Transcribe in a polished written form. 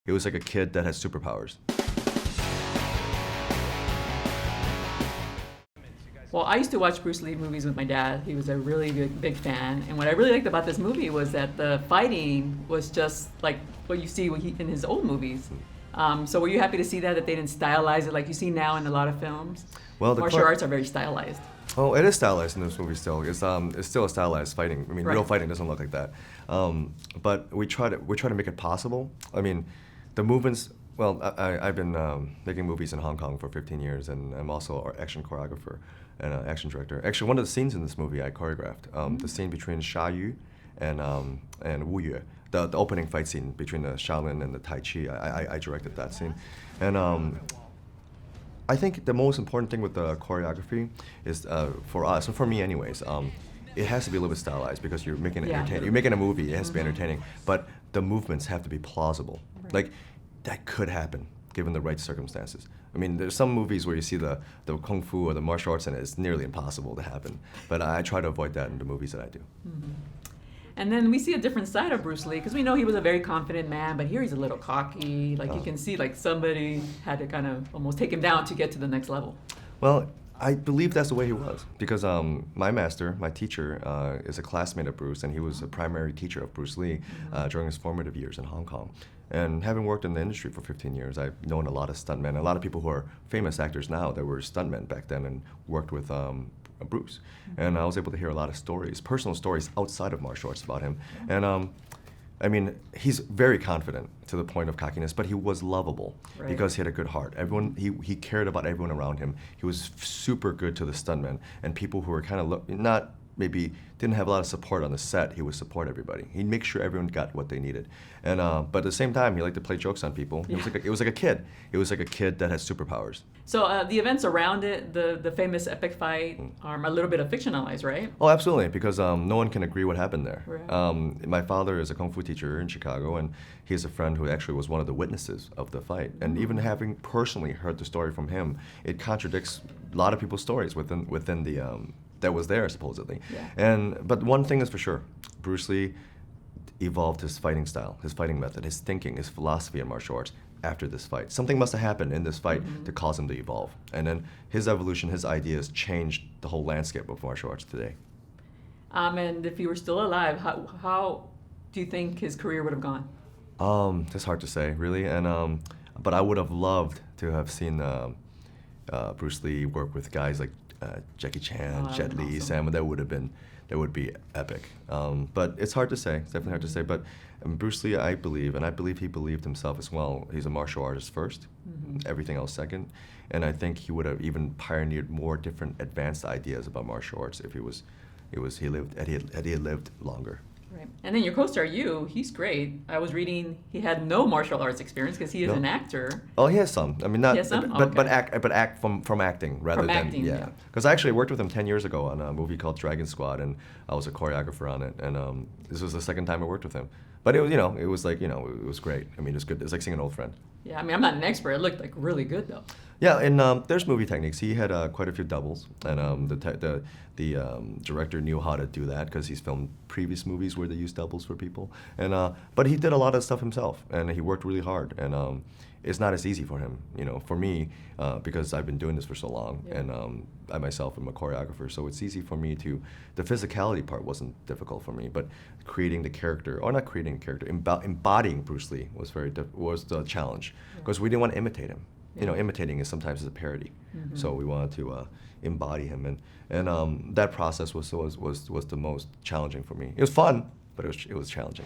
He was like a kid that has superpowers. Well, I used to watch Bruce Lee movies with my dad. He was a really big fan. And what I really liked about this movie was that the fighting was just like what you see in his old movies. So were you happy to see that they didn't stylize it like you see now in a lot of films? Well, martial arts are very stylized. Oh, it is stylized in this movie still. It's still a stylized fighting. I mean, Right. real fighting doesn't look like that. But we try to make it possible. I mean, the movements. Well, I've been making movies in Hong Kong for 15 years, and I'm also an action choreographer and an action director. Actually, one of the scenes in this movie I choreographed. The scene between Sha Yu and Wu Yue. The opening fight scene between the Shaolin and the Tai Chi. I directed that scene, and I think the most important thing with the choreography is for us, and for me anyways, it has to be a little bit stylized because you're making it entertaining. You're making a movie, it has to be entertaining, but the movements have to be plausible. Right. Like, that could happen given the right circumstances. I mean, there's some movies where you see the kung fu or the martial arts and it's nearly impossible to happen, but I try to avoid that in the movies that I do. Mm-hmm. And then we see a different side of Bruce Lee, because we know he was a very confident man, but here he's a little cocky. Like you can see like somebody had to kind of almost take him down to get to the next level. Well, I believe that's the way he was, because my master, my teacher, is a classmate of Bruce, and he was a primary teacher of Bruce Lee during his formative years in Hong Kong. And having worked in the industry for 15 years, I've known a lot of stuntmen, a lot of people who are famous actors now that were stuntmen back then and worked with Bruce. And I was able to hear a lot of stories, personal stories outside of martial arts about him. And I mean, he's very confident to the point of cockiness, but he was lovable because he had a good heart. Everyone, he cared about everyone around him. He was super good to the stuntmen and people who were kind of not maybe didn't have a lot of support on the set. He would support everybody. He'd make sure everyone got what they needed. And but at the same time, he liked to play jokes on people. It was like a kid. It was like a kid that has superpowers. So the events around it, the famous epic fight, are a little bit of fictionalized, right? Oh, absolutely, because no one can agree what happened there. Right. My father is a kung fu teacher in Chicago, and he has a friend who actually was one of the witnesses of the fight. And even having personally heard the story from him, it contradicts a lot of people's stories within the that was there supposedly. Yeah. But one thing is for sure, Bruce Lee evolved his fighting style, his fighting method, his thinking, his philosophy in martial arts after this fight. Something must have happened in this fight to cause him to evolve. And then his evolution, his ideas changed the whole landscape of martial arts today. And if he were still alive, how do you think his career would have gone? That's hard to say, really. And but I would have loved to have seen Bruce Lee work with guys like Jackie Chan, Jet Li, awesome. Sam. That would be epic. But it's hard to say. It's definitely hard to say. But Bruce Lee, I believe he believed himself as well. He's a martial artist first, everything else second. And I think he would have even pioneered more different advanced ideas about martial arts if he had lived longer. Right. And then your co-star, he's great. I was reading he had no martial arts experience because he is an actor. Oh, he has some. I mean, not. He has some? But act from acting rather than acting, yeah. Because I actually worked with him 10 years ago on a movie called Dragon Squad, and I was a choreographer on it. And this was the second time I worked with him. But it was, it was great. I mean, it was good. It was like seeing an old friend. Yeah, I mean, I'm not an expert. It looked like really good though. Yeah, and there's movie techniques. He had quite a few doubles, and the director knew how to do that because he's filmed previous movies where they use doubles for people. And but he did a lot of stuff himself, and he worked really hard. And it's not as easy for him, for me, because I've been doing this for so long, and I myself am a choreographer, so it's easy for me to. The physicality part wasn't difficult for me, but creating the character, or not creating a character, embodying Bruce Lee was the challenge, because we didn't want to imitate him. Imitating is sometimes a parody, so we wanted to embody him, and that process was the most challenging for me. It was fun, but it was challenging.